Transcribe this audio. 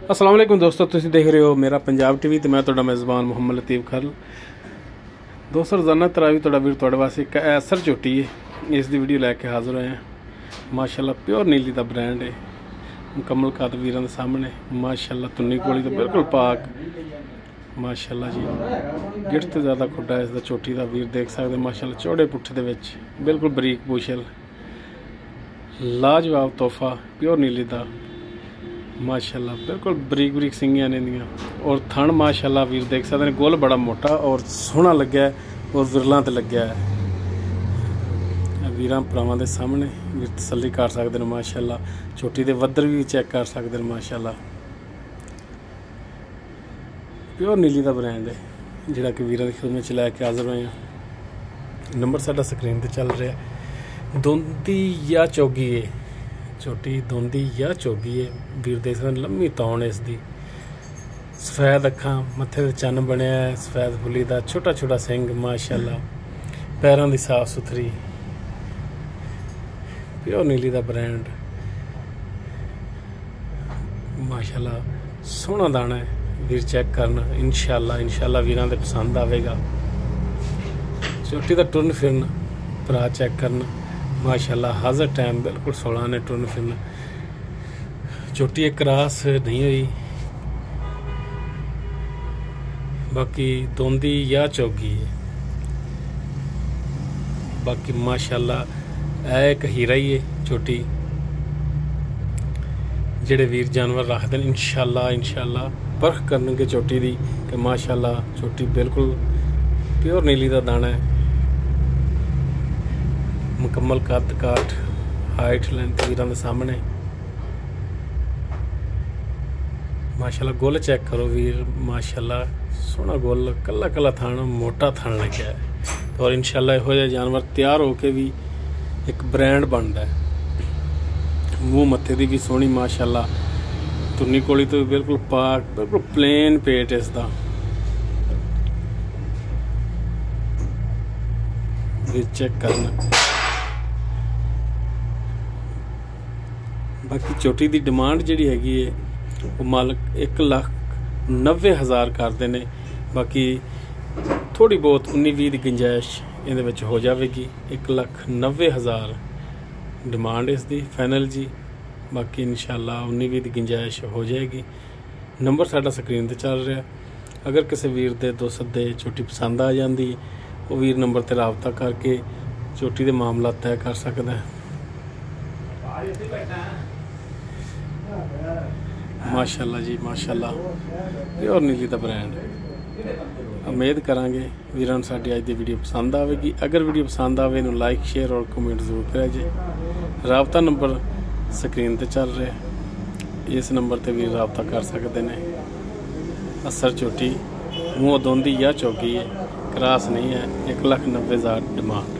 अस्सलाम वालेकुम दोस्तों, तुसीं देख रहे हो मेरा पंजाब टीवी तो मैं तुहाडा मेज़बान मुहम्मद लतीफ़ खरल। दोस्तों, रोज़ाना तरावी तुहाडा वीर तुहाडे वास्ते एक ऐसर झोटी है, इस दी वीडियो लैके हाज़र होए हैं। माशाअल्लाह प्योर नीली का ब्रांड है, मुकम्मल कद वीरां दे सामने। माशाअल्लाह तुन्नी कोली तो बिल्कुल पाक। माशाअल्लाह जी, गिट्ठ तो ज़्यादा खुड्डा है इसका झोटी का, वीर देख सकते। माशाअल्लाह चौड़े पुट्ठे दे विच बिल्कुल बरीक बुशल, लाजवाब तोहफा प्योर नीली का। माशाअल्लाह बिल्कुल बरीक बरीक सिंगियां ने दियां, और थन माशाअल्लाह वीर देख सकते हैं। गोल बड़ा मोटा और सोहना लग्या है, और विरलां ते लग्या है। वीरां भरावां दे सामने वीर तसल्ली कर सकते हैं। माशाअल्लाह छोटी दे वद्दर भी चेक कर सकते हैं। माशाअल्लाह प्योर नीली का ब्रांड है, जिहड़ा कि वीरां दी खिदमत च लैके हाज़र होए हैं। नंबर साडा स्क्रीन ते चल रहा है। दोंदी या चौगी है छोटी, दोंदी या चौगी है। वीर देख सकते लम्मी तौण है इसकी, सफेद अखां, मत्थे ते चन्न बनया है, सफेद फुली का छोटा छोटा सिंग। माशाअल्लाह पैरों की साफ सुथरी प्योर नीली का ब्रांड। माशाअल्लाह सोहना दाना है, वीर चेक करना। इंशाअल्लाह वीरां दे पसंद आवेगा। छोटी का टुरन फिरन भरा चेक करना। माशाअल्लाह हाज़र टाइम बिल्कुल 16 ने टुरन फिरन। छोटी एक क्रॉस नहीं हुई, बाकी दोंदी या चौगी है। बाकी माशाअल्लाह एक हीरा ही है छोटी, जेड़े वीर जानवर रखते हैं। इंशाअल्लाह परख करनगे छोटी दी कि माशाअल्लाह छोटी बिल्कुल प्योर नीली का दाना है। मुकम्मल कद काठ हाइट लेंथ वीरां दे सामने। माशाअल्लाह गोल चेक करो वीर, माशाअल्लाह सोहना गोल, कला कला थान, मोटा थान लग्या है। और इंशाअल्लाह इहो जिहा जानवर तैयार होके भी एक ब्रांड बनता है। मूँह मत्थे दी भी सोहनी माशाअल्लाह, तुन्नी कोली तो बिल्कुल पाक, बिल्कुल प्लेन पेट इसका। वीर चेक करना। बाकी छोटी की डिमांड जी हैगी है वो मालक 1,90,000 करते हैं। बाकी थोड़ी बहुत 19-20 की गुंजाइश ये हो जाएगी। 1,90,000 डिमांड इसकी फाइनल जी। बाकी इंशाअल्लाह 19-20 की गुंजाइश हो जाएगी। नंबर साडा स्क्रीन पर चल रहा। अगर किसी वीर दे दोस्त दे छोटी पसंद आ जाती, वो वीर नंबर पर रबता करके छोटी के मामला तय कर सकता है। माशाअल्लाह जी, माशाअल्लाह प्योर नीली का ब्रांड। उम्मीद करांगे वीरां साडी अज दी वीडियो पसंद आएगी। अगर वीडियो पसंद आवे तो लाइक शेयर और कमेंट जरूर करें जी। राबता नंबर स्क्रीन पर चल रहा है, इस नंबर पर भी राबता कर सकते हैं। असर छोटी, मूँह दोंदी या चौकी है, क्रॉस नहीं है। 1,90,000 डिमांड।